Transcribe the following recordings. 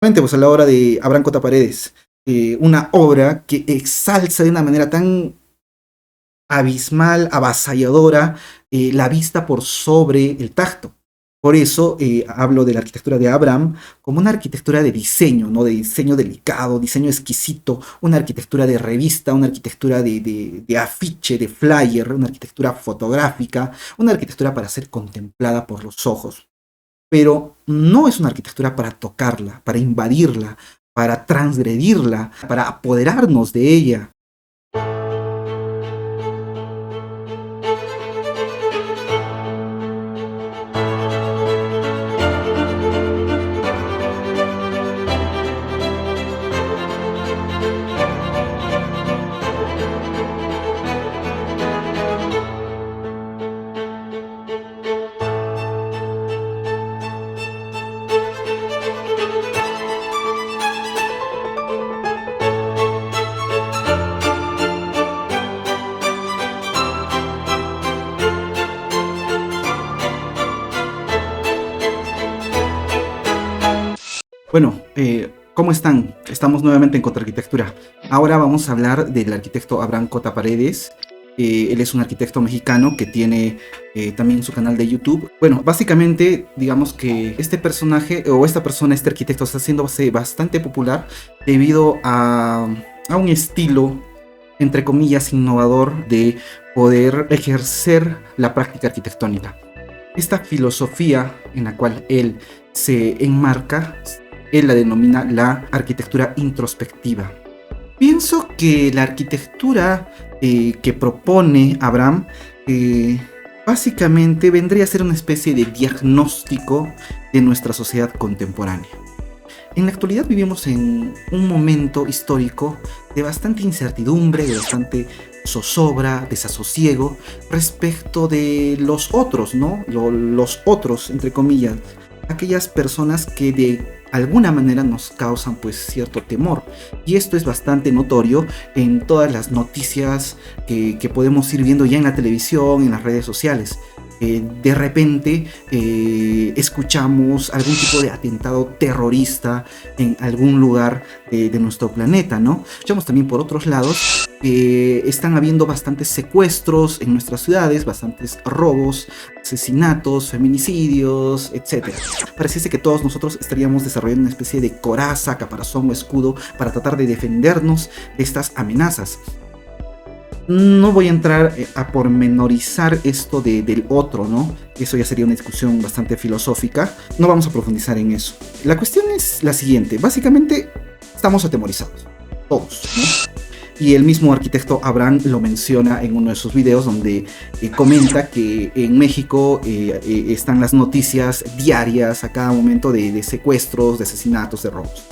Pues a la obra de Abraham Cota Paredes, una obra que exalza de una manera tan abismal, avasalladora, la vista por sobre el tacto. Por eso hablo de la arquitectura de Abraham como una arquitectura de diseño, ¿no? De diseño delicado, diseño exquisito, una arquitectura de revista, una arquitectura de afiche, de flyer, una arquitectura fotográfica, una arquitectura para ser contemplada por los ojos. Pero no es una arquitectura para tocarla, para invadirla, para transgredirla, para apoderarnos de ella. Bueno, ¿cómo están? Estamos nuevamente en Contraarquitectura. Ahora vamos a hablar del arquitecto Abraham Cota Paredes. Él es un arquitecto mexicano que tiene también su canal de YouTube. Bueno, básicamente, digamos que este personaje o esta persona, este arquitecto, está haciéndose bastante popular debido a un estilo, entre comillas, innovador de poder ejercer la práctica arquitectónica. Esta filosofía en la cual él se enmarca, él la denomina la arquitectura introspectiva. Pienso que la arquitectura que propone Abraham básicamente vendría a ser una especie de diagnóstico de nuestra sociedad contemporánea. En la actualidad vivimos en un momento histórico de bastante incertidumbre, de bastante zozobra, desasosiego respecto de los otros, ¿no? Los otros, entre comillas, aquellas personas que de alguna manera nos causan pues cierto temor, y esto es bastante notorio en todas las noticias que podemos ir viendo ya en la televisión, en las redes sociales. De repente escuchamos algún tipo de atentado terrorista en algún lugar de nuestro planeta, ¿no? Escuchamos también por otros lados que están habiendo bastantes secuestros en nuestras ciudades, bastantes robos, asesinatos, feminicidios, etc. Pareciese que todos nosotros estaríamos desarrollando una especie de coraza, caparazón o escudo para tratar de defendernos de estas amenazas. No voy a entrar a pormenorizar esto del otro, ¿no? Eso ya sería una discusión bastante filosófica. No vamos a profundizar en eso. La cuestión es la siguiente. Básicamente, estamos atemorizados. Todos, ¿no? Y el mismo arquitecto Abraham lo menciona en uno de sus videos donde comenta que en México están las noticias diarias a cada momento de secuestros, de asesinatos, de robos.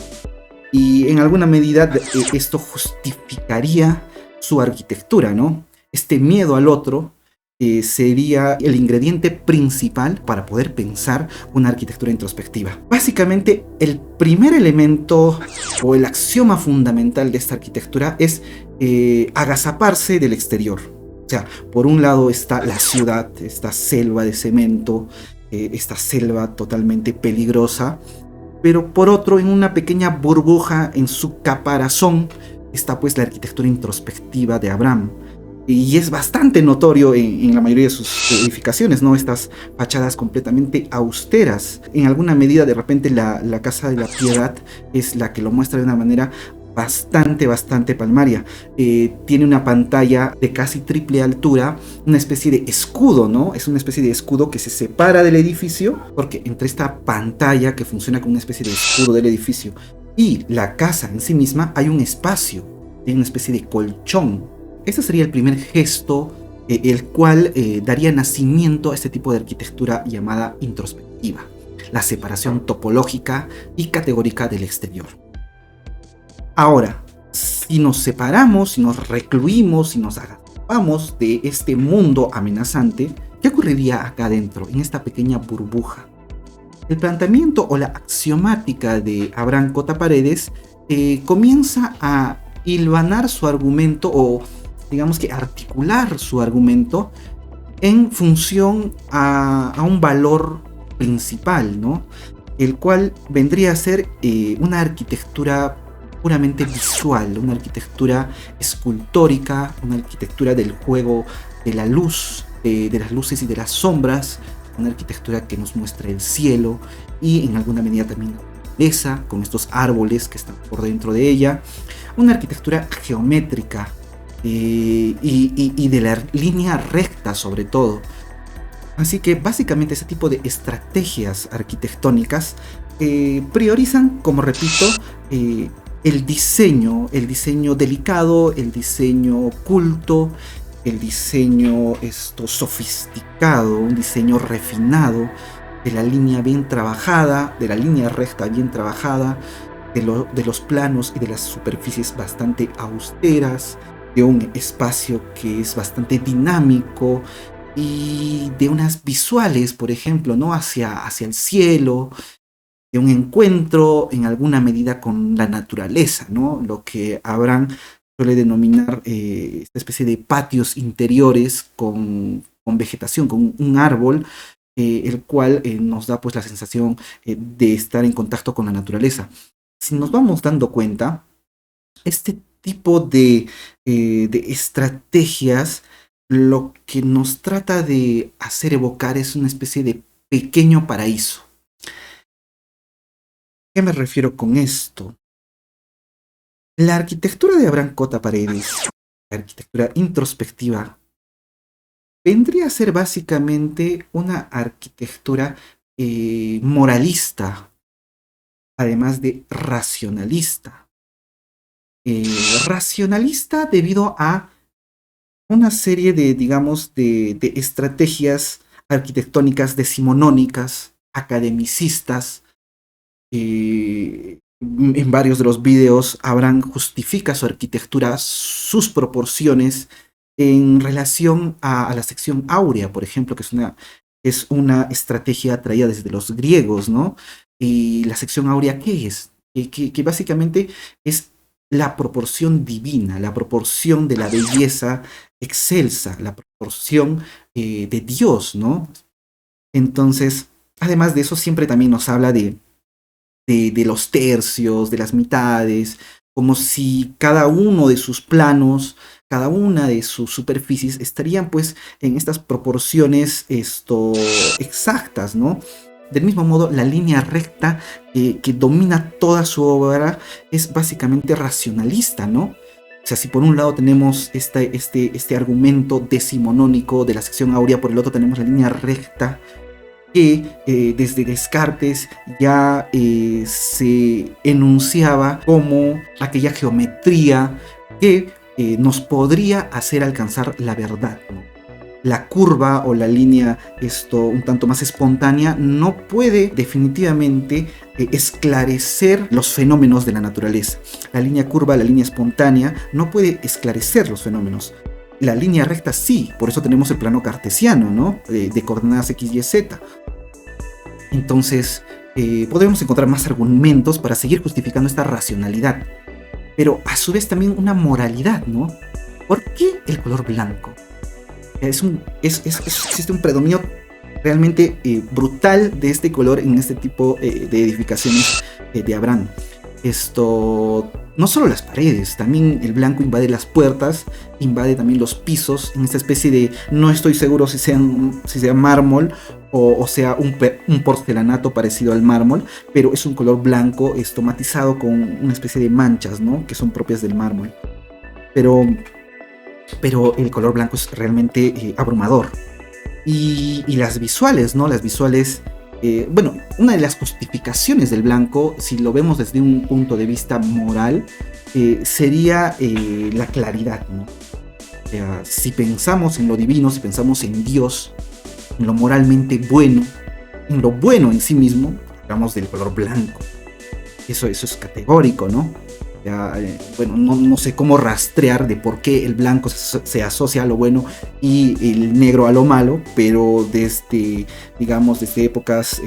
Y en alguna medida esto justificaría su arquitectura, ¿no? Este miedo al otro sería el ingrediente principal para poder pensar una arquitectura introspectiva. Básicamente, el primer elemento o el axioma fundamental de esta arquitectura es agazaparse del exterior. O sea, por un lado está la ciudad, esta selva de cemento, esta selva totalmente peligrosa, pero por otro, en una pequeña burbuja en su caparazón, está pues la arquitectura introspectiva de Abraham, y es bastante notorio en la mayoría de sus edificaciones, ¿no? Estas fachadas completamente austeras. En alguna medida, de repente, la Casa de la Piedad es la que lo muestra de una manera bastante palmaria. Tiene una pantalla de casi triple altura, una especie de escudo, ¿no? Es una especie de escudo que se separa del edificio, porque entre esta pantalla que funciona como una especie de escudo del edificio y la casa en sí misma hay un espacio, hay una especie de colchón. Ese sería el primer gesto, el cual daría nacimiento a este tipo de arquitectura llamada introspectiva, la separación topológica y categórica del exterior. Ahora, si nos separamos, si nos recluimos, si nos agazapamos de este mundo amenazante, ¿qué ocurriría acá adentro, en esta pequeña burbuja? El planteamiento o la axiomática de Abraham Cota Paredes comienza a hilvanar su argumento, o digamos que articular su argumento en función a un valor principal, ¿no? el cual vendría a ser una arquitectura puramente visual, una arquitectura escultórica, una arquitectura del juego de la luz, de las luces y de las sombras, una arquitectura que nos muestra el cielo y en alguna medida también la naturaleza, con estos árboles que están por dentro de ella, una arquitectura geométrica y de la línea recta sobre todo. Así que básicamente ese tipo de estrategias arquitectónicas priorizan, como repito, el diseño delicado, el diseño oculto, el diseño sofisticado, un diseño refinado, de la línea bien trabajada, de la línea recta bien trabajada, de los planos y de las superficies bastante austeras, de un espacio que es bastante dinámico y de unas visuales, por ejemplo, ¿no? Hacia el cielo, de un encuentro en alguna medida con la naturaleza, ¿no? Lo que Abraham suele denominar esta especie de patios interiores con vegetación, con un árbol, el cual nos da pues la sensación de estar en contacto con la naturaleza. Si nos vamos dando cuenta, este tipo de estrategias lo que nos trata de hacer evocar es una especie de pequeño paraíso. ¿Qué me refiero con esto? La arquitectura de Abraham Cota Paredes, la arquitectura introspectiva, vendría a ser básicamente una arquitectura moralista, además de racionalista. Racionalista debido a una serie de, digamos, de estrategias arquitectónicas decimonónicas, academicistas. En varios de los videos, Abraham justifica su arquitectura, sus proporciones en relación a la sección áurea, por ejemplo, que es una estrategia traída desde los griegos, ¿no? Y la sección áurea, ¿qué es? Que básicamente es la proporción divina, la proporción de la belleza excelsa, la proporción de Dios, ¿no? Entonces, además de eso, siempre también nos habla de los tercios, de las mitades, como si cada uno de sus planos, cada una de sus superficies estarían pues en estas proporciones exactas, ¿no? Del mismo modo, la línea recta que domina toda su obra es básicamente racionalista, ¿no? O sea, si por un lado tenemos este argumento decimonónico de la sección áurea, por el otro tenemos la línea recta que desde Descartes ya se enunciaba como aquella geometría que nos podría hacer alcanzar la verdad, ¿no? La curva o la línea un tanto más espontánea no puede definitivamente esclarecer los fenómenos de la naturaleza. La línea curva, la línea espontánea no puede esclarecer los fenómenos. La línea recta sí, por eso tenemos el plano cartesiano, ¿no? De coordenadas X, Y, Z. Entonces, podemos encontrar más argumentos para seguir justificando esta racionalidad, pero a su vez también una moralidad, ¿no? ¿Por qué el color blanco? Existe un predominio realmente brutal de este color en este tipo de edificaciones de Abraham. No solo las paredes, también el blanco invade las puertas, invade también los pisos, en esta especie de, no estoy seguro si sea mármol o sea un porcelanato parecido al mármol, pero es un color blanco matizado con una especie de manchas, ¿no? Que son propias del mármol. Pero el color blanco es realmente abrumador. Y las visuales, ¿no? Las visuales, bueno, una de las justificaciones del blanco, si lo vemos desde un punto de vista moral, sería la claridad, ¿no? O sea, si pensamos en lo divino, si pensamos en Dios, en lo moralmente bueno, en lo bueno en sí mismo, hablamos del color blanco. Eso es categórico, ¿no? Ya, bueno, no sé cómo rastrear de por qué el blanco se asocia a lo bueno y el negro a lo malo, pero desde épocas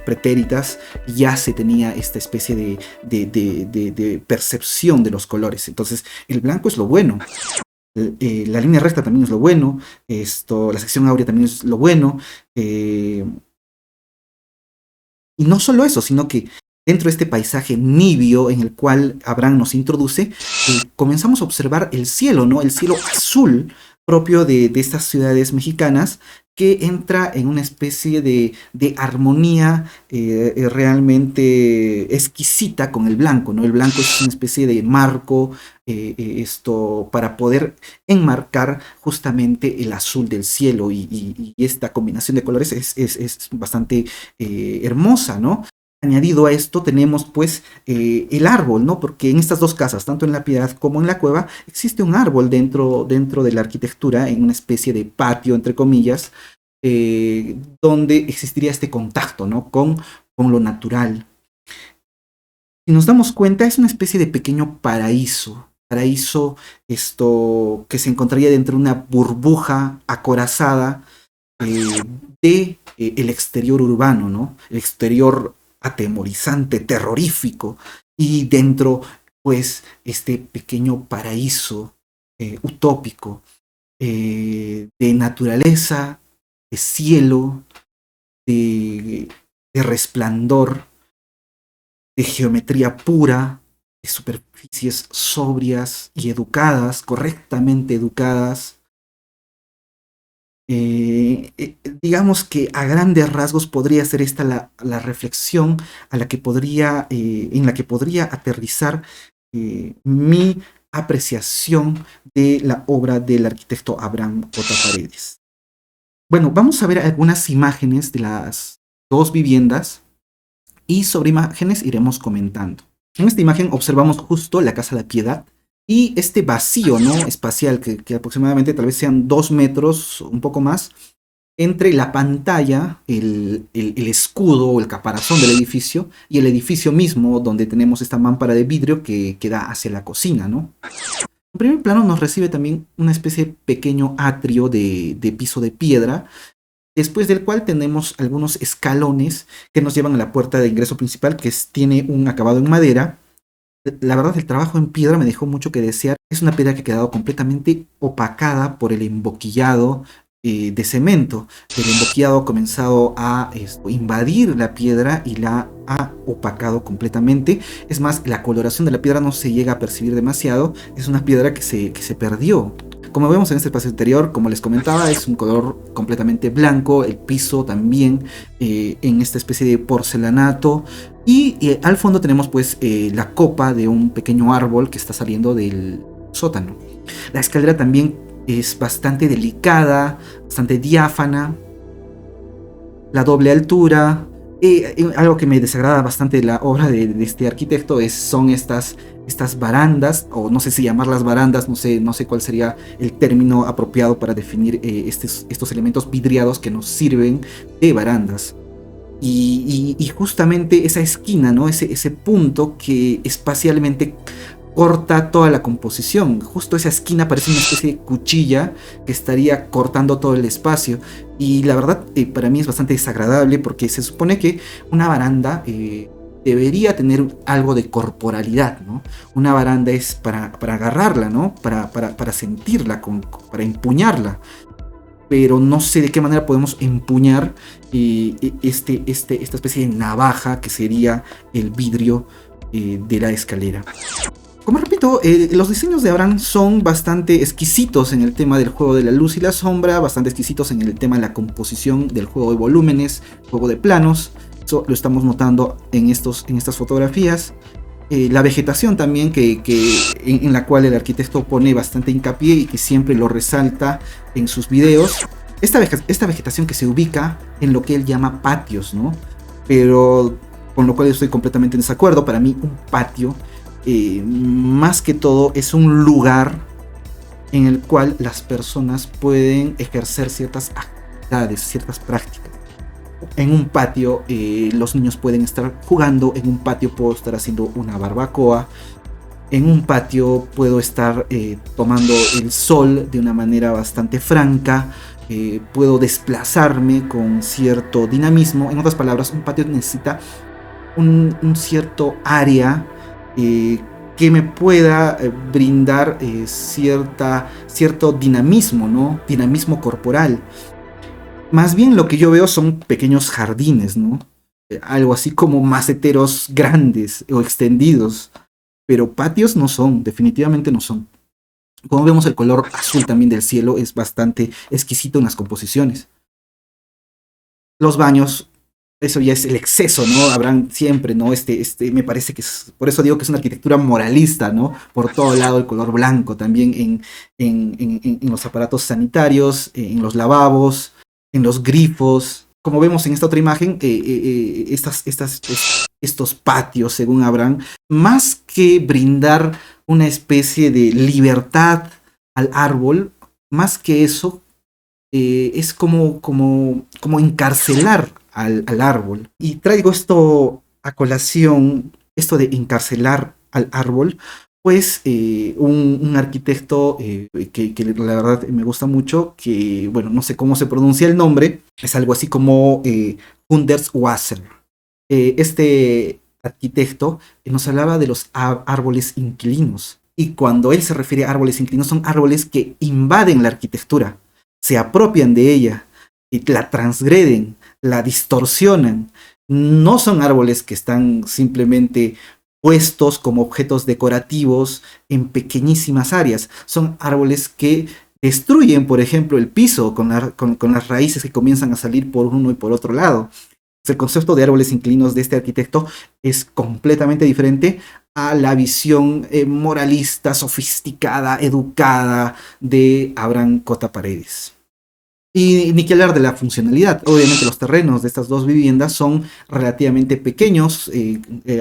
pretéritas ya se tenía esta especie de percepción de los colores. Entonces, el blanco es lo bueno. La línea recta también es lo bueno, la sección áurea también es lo bueno, Y no solo eso, sino que dentro de este paisaje nibio en el cual Abraham nos introduce, comenzamos a observar el cielo, ¿no? El cielo azul propio de estas ciudades mexicanas, que entra en una especie de armonía realmente exquisita con el blanco, ¿no? El blanco es una especie de marco esto para poder enmarcar justamente el azul del cielo y esta combinación de colores es bastante hermosa, ¿no? Añadido a esto tenemos pues el árbol, ¿no? Porque en estas dos casas, tanto en la Piedad como en la cueva, existe un árbol dentro de la arquitectura, en una especie de patio, entre comillas, donde existiría este contacto, ¿no? Con lo natural. Si nos damos cuenta, es una especie de pequeño paraíso esto que se encontraría dentro de una burbuja acorazada de el exterior urbano, ¿no? El exterior atemorizante, terrorífico, y dentro, pues, este pequeño paraíso utópico de naturaleza, de cielo, de, de resplandor, de geometría pura, de superficies sobrias y educadas, correctamente educadas. Digamos que a grandes rasgos podría ser esta la reflexión a la que en la que podría aterrizar mi apreciación de la obra del arquitecto Abraham J. Paredes. Bueno, vamos a ver algunas imágenes de las dos viviendas y sobre imágenes iremos comentando. En esta imagen observamos justo la Casa de la Piedad y este vacío, ¿no? Espacial que aproximadamente tal vez sean 2 metros, un poco más, entre la pantalla, el escudo o el caparazón del edificio y el edificio mismo donde tenemos esta mámpara de vidrio que da hacia la cocina, ¿no? En primer plano nos recibe también una especie de pequeño atrio de piso de piedra, después del cual tenemos algunos escalones que nos llevan a la puerta de ingreso principal, que tiene un acabado en madera. La verdad, el trabajo en piedra me dejó mucho que desear. Es una piedra que ha quedado completamente opacada por el emboquillado de cemento. El emboquillado ha comenzado a invadir la piedra y la ha opacado completamente. Es más, la coloración de la piedra no se llega a percibir demasiado. Es una piedra que se perdió. Como vemos en este espacio interior, como les comentaba, es un color completamente blanco, el piso también en esta especie de porcelanato, y al fondo tenemos pues la copa de un pequeño árbol que está saliendo del sótano. La escalera también es bastante delicada, bastante diáfana, la doble altura. Algo que me desagrada bastante de la obra de este arquitecto son estas barandas, o no sé si llamarlas barandas, no sé cuál sería el término apropiado para definir estos elementos vidriados que nos sirven de barandas. Y justamente esa esquina, ¿no? Ese punto que espacialmente corta toda la composición. Justo esa esquina parece una especie de cuchilla que estaría cortando todo el espacio. Y la verdad, para mí es bastante desagradable porque se supone que una baranda debería tener algo de corporalidad, ¿no? Una baranda es para agarrarla, ¿no? Para sentirla, para empuñarla. Pero no sé de qué manera podemos empuñar esta especie de navaja que sería el vidrio de la escalera. Como repito, los diseños de Abraham son bastante exquisitos en el tema del juego de la luz y la sombra, bastante exquisitos en el tema de la composición del juego de volúmenes, juego de planos. Eso lo estamos notando en estas fotografías. La vegetación también en la cual el arquitecto pone bastante hincapié y que siempre lo resalta en sus videos. Esta vegetación que se ubica en lo que él llama patios, ¿no? Pero con lo cual estoy completamente en desacuerdo. Para mí un patio más que todo es un lugar en el cual las personas pueden ejercer ciertas actividades, ciertas prácticas. En un patio los niños pueden estar jugando, en un patio puedo estar haciendo una barbacoa, en un patio puedo estar tomando el sol de una manera bastante franca, puedo desplazarme con cierto dinamismo. En otras palabras, un patio necesita un cierto área que me pueda brindar cierto dinamismo, ¿no? Dinamismo corporal. Más bien lo que yo veo son pequeños jardines, ¿no? algo así como maceteros grandes o extendidos, pero patios no son, definitivamente no son. Como vemos, el color azul también del cielo es bastante exquisito en las composiciones. Los baños, eso ya es el exceso, ¿no? Habrán siempre, ¿no? Me parece que es, por eso digo que es una arquitectura moralista, ¿no? Por todo lado el color blanco, también en los aparatos sanitarios, en los lavabos, en los grifos. Como vemos en esta otra imagen, estos patios, según Abraham, más que brindar una especie de libertad al árbol, más que eso, es como encarcelar al árbol. Y traigo esto a colación, esto de encarcelar al árbol, pues un arquitecto que la verdad me gusta mucho, que bueno, no sé cómo se pronuncia el nombre, es algo así como Hundertswasser. Este arquitecto nos hablaba de los árboles inquilinos. Y cuando él se refiere a árboles inquilinos, son árboles que invaden la arquitectura, se apropian de ella, y la transgreden, la distorsionan. No son árboles que están simplemente puestos como objetos decorativos en pequeñísimas áreas. Son árboles que destruyen, por ejemplo, el piso con las raíces que comienzan a salir por uno y por otro lado. El concepto de árboles inquilinos de este arquitecto es completamente diferente a la visión moralista, sofisticada, educada de Abraham Cota Paredes. Y ni que hablar de la funcionalidad. Obviamente los terrenos de estas dos viviendas son relativamente pequeños.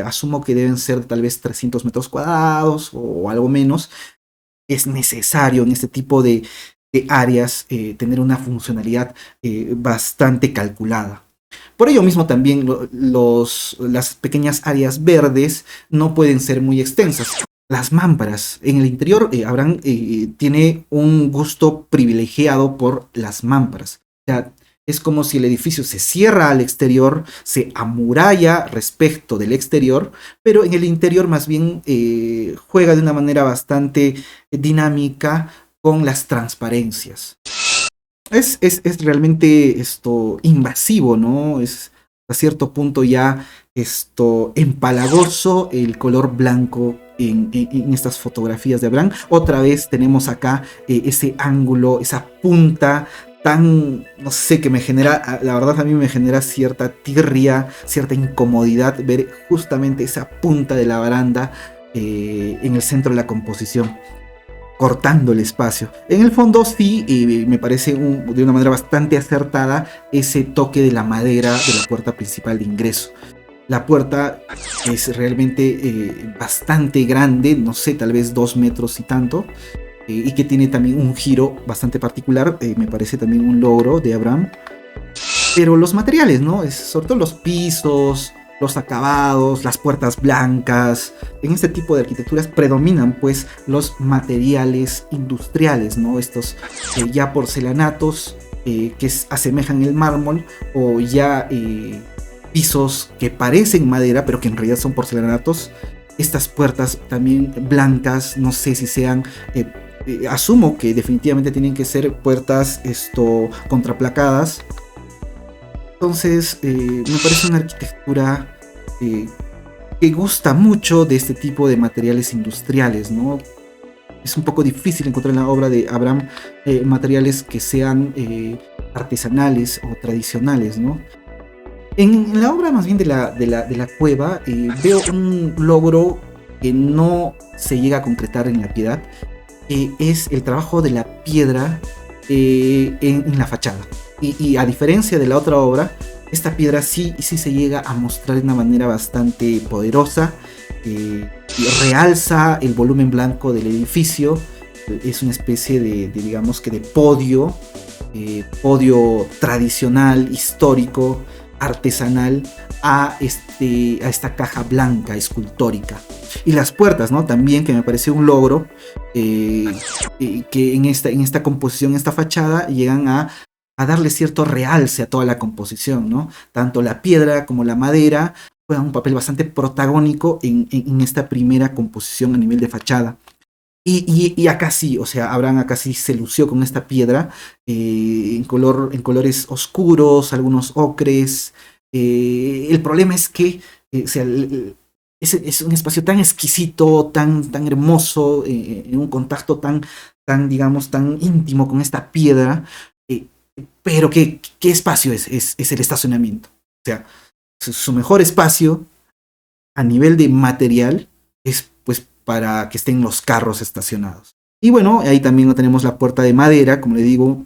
Asumo que deben ser tal vez 300 metros cuadrados o algo menos. Es necesario en este tipo de áreas tener una funcionalidad bastante calculada. Por ello mismo también las pequeñas áreas verdes no pueden ser muy extensas. Las mámparas. En el interior, Abraham tiene un gusto privilegiado por las mámparas. O sea, es como si el edificio se cierra al exterior, se amuralla respecto del exterior, pero en el interior más bien juega de una manera bastante dinámica con las transparencias. Es realmente invasivo, ¿no? Es a cierto punto ya empalagoso el color blanco en estas fotografías de Abraham. Otra vez tenemos acá ese ángulo, esa punta tan, no sé, que me genera, la verdad a mí me genera cierta tirria, cierta incomodidad ver justamente esa punta de la baranda en el centro de la composición, cortando el espacio. En el fondo sí, me parece de una manera bastante acertada ese toque de la madera de la puerta principal de ingreso. La puerta es realmente bastante grande, no sé, tal vez 2 metros y tanto, y que tiene también un giro bastante particular, me parece también un logro de Abraham. Pero los materiales, ¿no? Sobre todo los pisos, los acabados, las puertas blancas. En este tipo de arquitecturas predominan pues los materiales industriales, ¿no? Estos ya porcelanatos que asemejan el mármol, o ya pisos que parecen madera pero que en realidad son porcelanatos. Estas puertas también blancas, no sé si sean... asumo que definitivamente tienen que ser puertas contraplacadas. Entonces, me parece una arquitectura que gusta mucho de este tipo de materiales industriales, ¿no? Es un poco difícil encontrar en la obra de Abraham materiales que sean artesanales o tradicionales, ¿no? En la obra más bien de la cueva veo un logro que no se llega a concretar en La Piedad, que es el trabajo de la piedra en la fachada. Y a diferencia de la otra obra, esta piedra sí se llega a mostrar de una manera bastante poderosa, y realza el volumen blanco del edificio. Es una especie digamos que de podio tradicional, histórico, artesanal a esta caja blanca escultórica. Y las puertas, ¿no? También, que me pareció un logro, que en esta composición, esta fachada, llegan a darle cierto realce a toda la composición, ¿no? Tanto la piedra como la madera juegan un papel bastante protagónico en esta primera composición a nivel de fachada. Y acá sí, o sea, Abraham acá sí se lució con esta piedra en colores oscuros, algunos ocres, El problema es que o sea, es un espacio tan exquisito, tan hermoso, en un contacto digamos, tan íntimo con esta piedra, eh, pero ¿qué espacio es el estacionamiento? O sea, su mejor espacio a nivel de material es pues para que estén los carros estacionados. Y bueno, ahí también tenemos la puerta de madera, como le digo,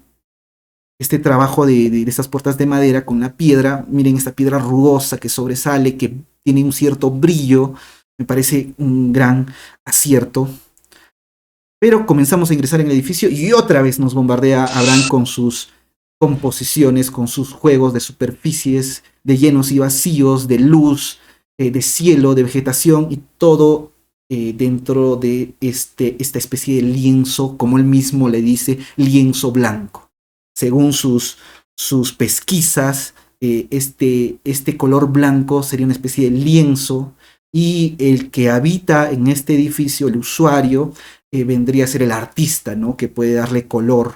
este trabajo de estas puertas de madera con la piedra. Miren esta piedra rugosa que sobresale, que tiene un cierto brillo, me parece un gran acierto. Pero comenzamos a ingresar en el edificio y otra vez nos bombardea Abraham con sus composiciones, con sus juegos de superficies, de llenos y vacíos, de luz, de cielo, de vegetación y todo dentro de esta especie de lienzo, como él mismo le dice, lienzo blanco. Según sus pesquisas, este color blanco sería una especie de lienzo y el que habita en este edificio, el usuario, vendría a ser el artista, ¿no? Que puede darle color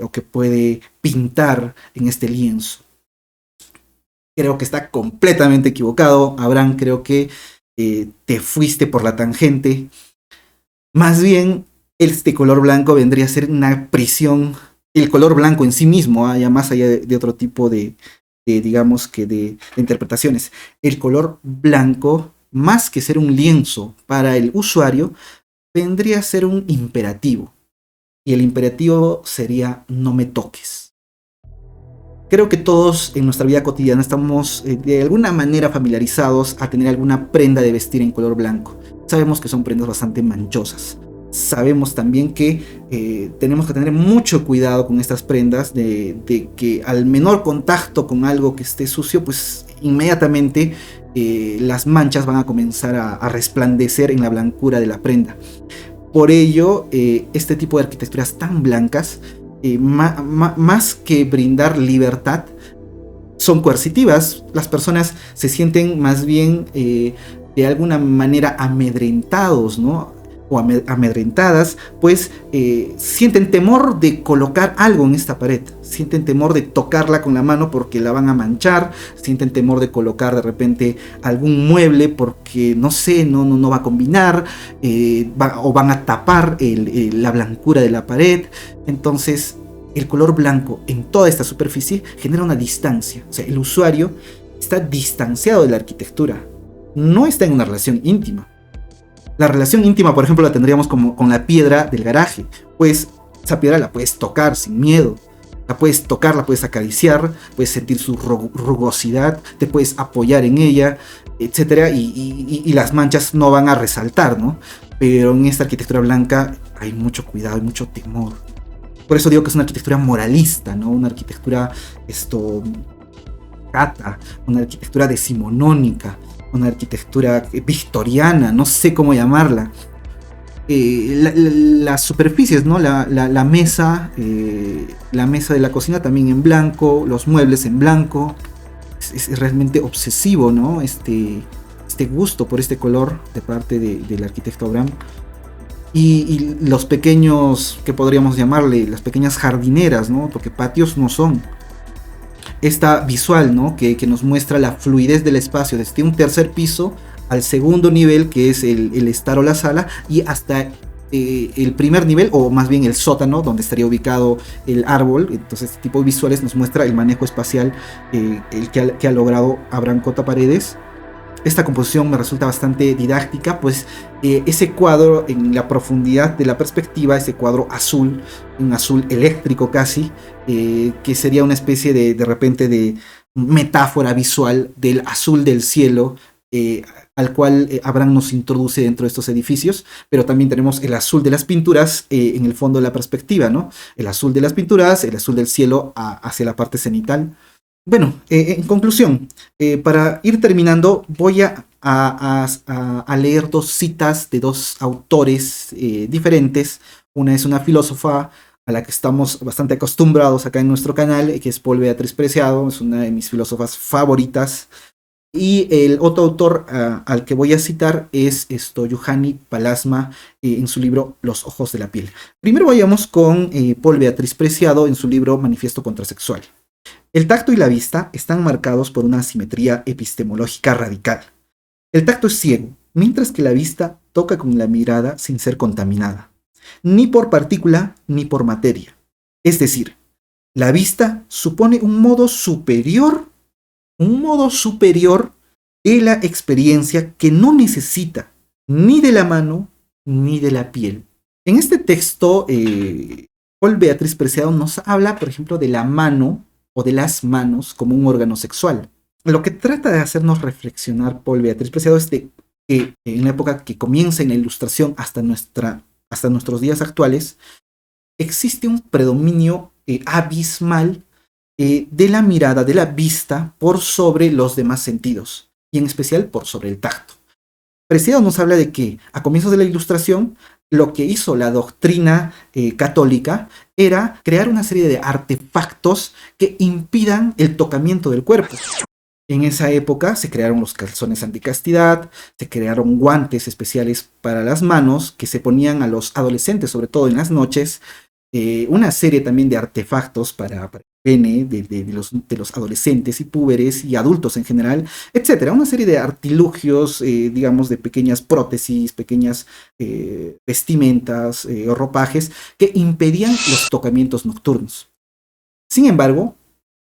o que puede pintar en este lienzo. Creo que está completamente equivocado, Abraham, creo que te fuiste por la tangente. Más bien, este color blanco vendría a ser una prisión, el color blanco en sí mismo, ya más allá de otro tipo digamos que de interpretaciones. El color blanco, más que ser un lienzo para el usuario, vendría a ser un imperativo. Y el imperativo sería no me toques. Creo que todos en nuestra vida cotidiana estamos de alguna manera familiarizados a tener alguna prenda de vestir en color blanco. Sabemos que son prendas bastante manchosas. Sabemos también que tenemos que tener mucho cuidado con estas prendas, de que al menor contacto con algo que esté sucio, pues inmediatamente las manchas van a comenzar a resplandecer en la blancura de la prenda. Por ello, este tipo de arquitecturas tan blancas, más que brindar libertad, son coercitivas. Las personas se sienten más bien de alguna manera amedrentados, ¿no? O amedrentadas, pues sienten temor de colocar algo en esta pared, sienten temor de tocarla con la mano porque la van a manchar, sienten temor de colocar de repente algún mueble porque no sé, no va a combinar, o van a tapar la blancura de la pared. Entonces el color blanco en toda esta superficie genera una distancia, o sea, el usuario está distanciado de la arquitectura, no está en una relación íntima. La relación íntima, por ejemplo, la tendríamos como con la piedra del garaje, pues esa piedra la puedes tocar sin miedo, la puedes tocar, la puedes acariciar, puedes sentir su rugosidad, te puedes apoyar en ella, etcétera, y las manchas no van a resaltar, ¿no? Pero en esta arquitectura blanca hay mucho cuidado, hay mucho temor. Por eso digo que es una arquitectura moralista, ¿no? Una arquitectura cata, una arquitectura decimonónica, una arquitectura victoriana, no sé cómo llamarla. Las superficies, ¿no? La mesa de la cocina también en blanco, los muebles en blanco. Es realmente obsesivo, ¿no? Este gusto por este color de parte del arquitecto Abraham. Y los pequeños, que podríamos llamarle, las pequeñas jardineras, ¿no? Porque patios no son. Esta visual, ¿no? que nos muestra la fluidez del espacio desde un tercer piso al segundo nivel, que es el estar o la sala, y hasta el primer nivel, o más bien el sótano, donde estaría ubicado el árbol. Entonces este tipo de visuales nos muestra el manejo espacial el que ha logrado Abraham Cota Paredes. Esta composición me resulta bastante didáctica, pues ese cuadro en la profundidad de la perspectiva, ese cuadro azul, un azul eléctrico casi, que sería una especie de repente de metáfora visual del azul del cielo, al cual Abraham nos introduce dentro de estos edificios. Pero también tenemos el azul de las pinturas en el fondo de la perspectiva, ¿no? El azul de las pinturas, el azul del cielo hacia la parte cenital. Bueno, en conclusión, para ir terminando, voy a leer dos citas de dos autores diferentes. Una es una filósofa a la que estamos bastante acostumbrados acá en nuestro canal, que es Paul Beatriz Preciado, es una de mis filósofas favoritas. Y el otro autor al que voy a citar es Juhani Pallasmaa en su libro Los ojos de la piel. Primero vayamos con Paul Beatriz Preciado en su libro Manifiesto Contrasexual. El tacto y la vista están marcados por una asimetría epistemológica radical. El tacto es ciego, mientras que la vista toca con la mirada sin ser contaminada, ni por partícula ni por materia. Es decir, la vista supone un modo superior de la experiencia que no necesita ni de la mano ni de la piel. En este texto, Paul Beatriz Preciado nos habla, por ejemplo, de la mano o de las manos como un órgano sexual. Lo que trata de hacernos reflexionar Paul Beatriz Preciado es de que en la época que comienza en la Ilustración hasta nuestros días actuales, existe un predominio abismal de la mirada, de la vista, por sobre los demás sentidos, y en especial por sobre el tacto. Preciado nos habla de que a comienzos de la Ilustración, lo que hizo la doctrina católica era crear una serie de artefactos que impidan el tocamiento del cuerpo. En esa época se crearon los calzones anticastidad, se crearon guantes especiales para las manos que se ponían a los adolescentes, sobre todo en las noches, una serie también de artefactos para el pene de los adolescentes y púberes y adultos en general, etcétera. Una serie de artilugios, digamos, de pequeñas prótesis, pequeñas vestimentas o ropajes que impedían los tocamientos nocturnos. Sin embargo,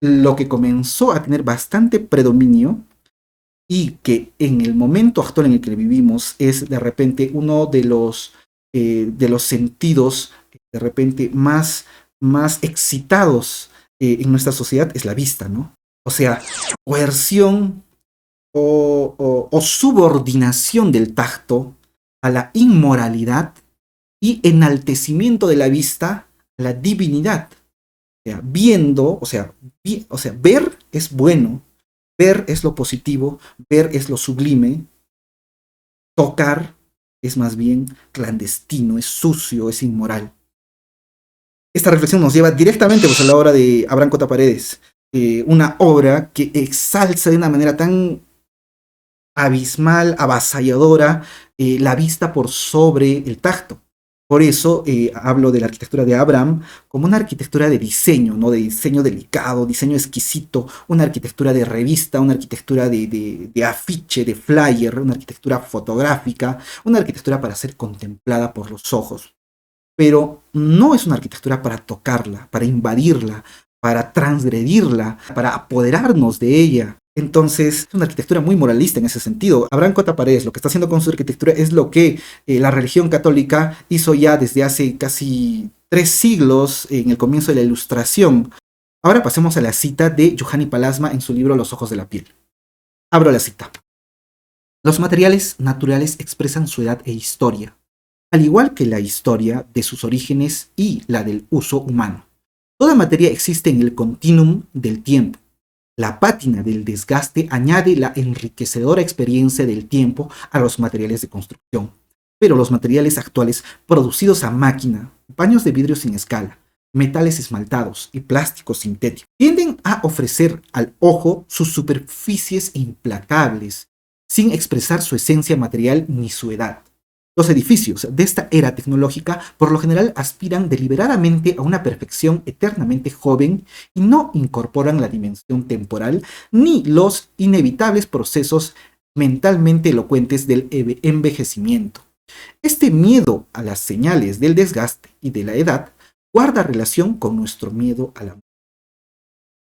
lo que comenzó a tener bastante predominio y que en el momento actual en el que vivimos es de repente uno de los sentidos de repente más excitados en nuestra sociedad es la vista, ¿no? O sea, coerción o subordinación del tacto a la inmoralidad y enaltecimiento de la vista a la divinidad. O sea, viendo, o sea, ver es bueno, ver es lo positivo, ver es lo sublime, tocar es más bien clandestino, es sucio, es inmoral. Esta reflexión nos lleva directamente pues, a la obra de Abraham Cota Paredes, una obra que exalza de una manera tan abismal, avasalladora, la vista por sobre el tacto. Por eso hablo de la arquitectura de Abraham como una arquitectura de diseño, ¿no? De diseño delicado, diseño exquisito, una arquitectura de revista, una arquitectura de afiche, de flyer, una arquitectura fotográfica, una arquitectura para ser contemplada por los ojos. Pero no es una arquitectura para tocarla, para invadirla, para transgredirla, para apoderarnos de ella. Entonces, es una arquitectura muy moralista en ese sentido. Abraham Cota Paredes lo que está haciendo con su arquitectura es lo que la religión católica hizo ya desde hace casi 3 siglos en el comienzo de la Ilustración. Ahora pasemos a la cita de Juhani Pallasmaa en su libro Los ojos de la piel. Abro la cita. Los materiales naturales expresan su edad e historia, al igual que la historia de sus orígenes y la del uso humano. Toda materia existe en el continuum del tiempo. La pátina del desgaste añade la enriquecedora experiencia del tiempo a los materiales de construcción. Pero los materiales actuales, producidos a máquina, paños de vidrio sin escala, metales esmaltados y plásticos sintéticos, tienden a ofrecer al ojo sus superficies implacables, sin expresar su esencia material ni su edad. Los edificios de esta era tecnológica por lo general aspiran deliberadamente a una perfección eternamente joven y no incorporan la dimensión temporal ni los inevitables procesos mentalmente elocuentes del envejecimiento. Este miedo a las señales del desgaste y de la edad guarda relación con nuestro miedo a la muerte.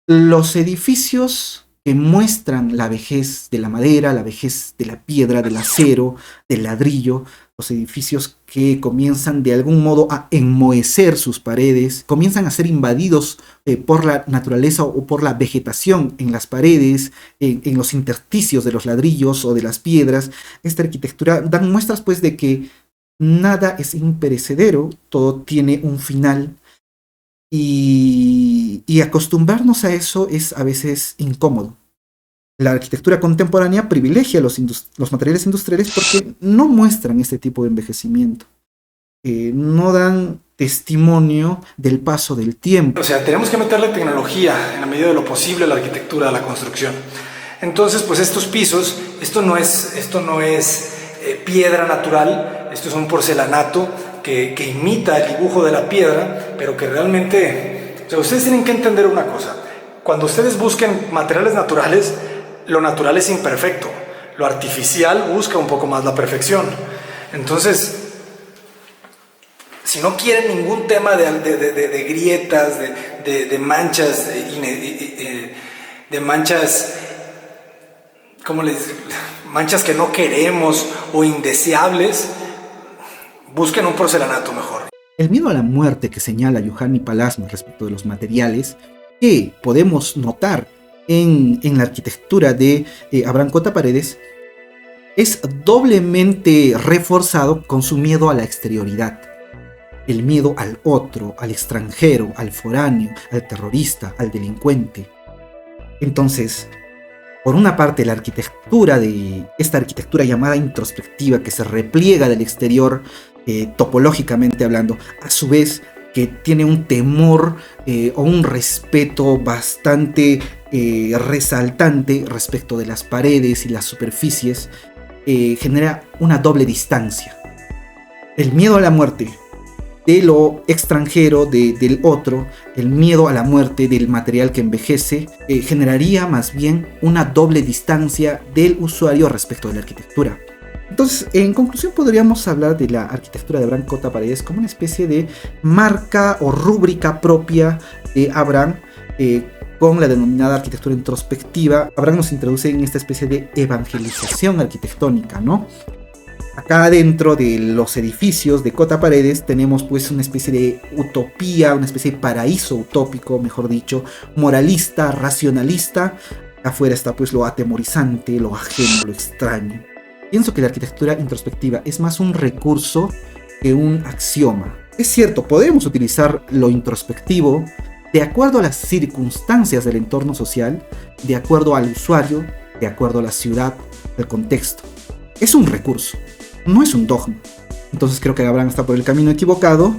Los edificios que muestran la vejez de la madera, la vejez de la piedra, del acero, del ladrillo, los edificios que comienzan de algún modo a enmohecer sus paredes, comienzan a ser invadidos por la naturaleza o por la vegetación en las paredes, en los intersticios de los ladrillos o de las piedras. Esta arquitectura dan muestras pues de que nada es imperecedero, todo tiene un final. Y acostumbrarnos a eso es a veces incómodo. La arquitectura contemporánea privilegia los materiales industriales porque no muestran este tipo de envejecimiento. No dan testimonio del paso del tiempo. O sea, tenemos que meterle tecnología en la medida de lo posible a la arquitectura, a la construcción. Entonces, pues estos pisos, esto no es piedra natural, esto es un porcelanato que imita el dibujo de la piedra, pero que realmente, o sea, ustedes tienen que entender una cosa. Cuando ustedes busquen materiales naturales, lo natural es imperfecto, lo artificial busca un poco más la perfección. Entonces, si no quieren ningún tema de grietas, de manchas, de manchas, ¿cómo les digo? Manchas que no queremos o indeseables, busquen un porcelanato mejor. El miedo a la muerte que señala Juhani Pallasmaa respecto de los materiales, que podemos notar en la arquitectura de Abraham Cota Paredes, es doblemente reforzado con su miedo a la exterioridad. El miedo al otro, al extranjero, al foráneo, al terrorista, al delincuente. Entonces, por una parte, la arquitectura de esta arquitectura llamada introspectiva, que se repliega del exterior, topológicamente hablando, a su vez que tiene un temor o un respeto bastante resaltante respecto de las paredes y las superficies, genera una doble distancia. El miedo a la muerte de lo extranjero, del otro, el miedo a la muerte del material que envejece, generaría más bien una doble distancia del usuario respecto de la arquitectura. Entonces, en conclusión, podríamos hablar de la arquitectura de Abraham Cota Paredes como una especie de marca o rúbrica propia de Abraham, con la denominada arquitectura introspectiva. Abraham nos introduce en esta especie de evangelización arquitectónica, ¿no? Acá dentro de los edificios de Cota Paredes tenemos pues una especie de utopía, una especie de paraíso utópico, mejor dicho, moralista, racionalista. Afuera está pues lo atemorizante, lo ajeno, lo extraño. Pienso que la arquitectura introspectiva es más un recurso que un axioma. Es cierto, podemos utilizar lo introspectivo de acuerdo a las circunstancias del entorno social, de acuerdo al usuario, de acuerdo a la ciudad, al contexto. Es un recurso, no es un dogma. Entonces creo que Abraham está por el camino equivocado.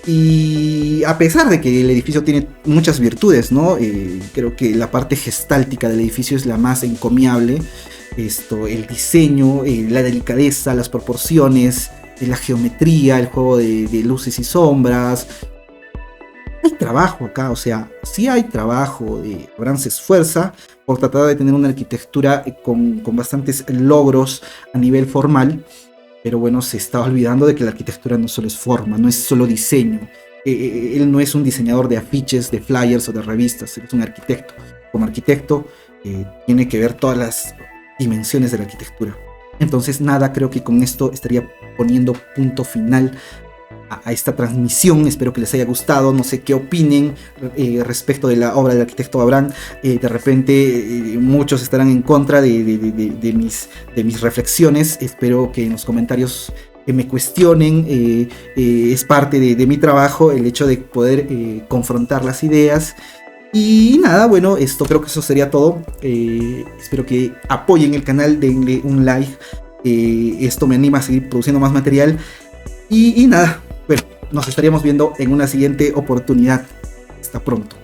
Y a pesar de que el edificio tiene muchas virtudes, ¿no? Creo que la parte gestáltica del edificio es la más encomiable. El diseño, la delicadeza, las proporciones, la geometría, el juego de luces y sombras. Hay trabajo acá, o sea, sí hay trabajo. Abraham se esfuerza por tratar de tener una arquitectura con bastantes logros a nivel formal. Pero bueno, se está olvidando de que la arquitectura no solo es forma, no es solo diseño. Él no es un diseñador de afiches, de flyers o de revistas, él es un arquitecto. Como arquitecto tiene que ver todas las dimensiones de la arquitectura. Entonces nada, creo que con esto estaría poniendo punto final a esta transmisión. Espero que les haya gustado. No sé qué opinen respecto de la obra del arquitecto Abraham. De repente muchos estarán en contra de mis reflexiones. Espero que en los comentarios me cuestionen. Es parte de mi trabajo el hecho de poder confrontar las ideas. Y nada, bueno, creo que eso sería todo. Espero que apoyen el canal, denle un like. Esto me anima a seguir produciendo más material. Y nada, bueno, nos estaríamos viendo en una siguiente oportunidad. Hasta pronto.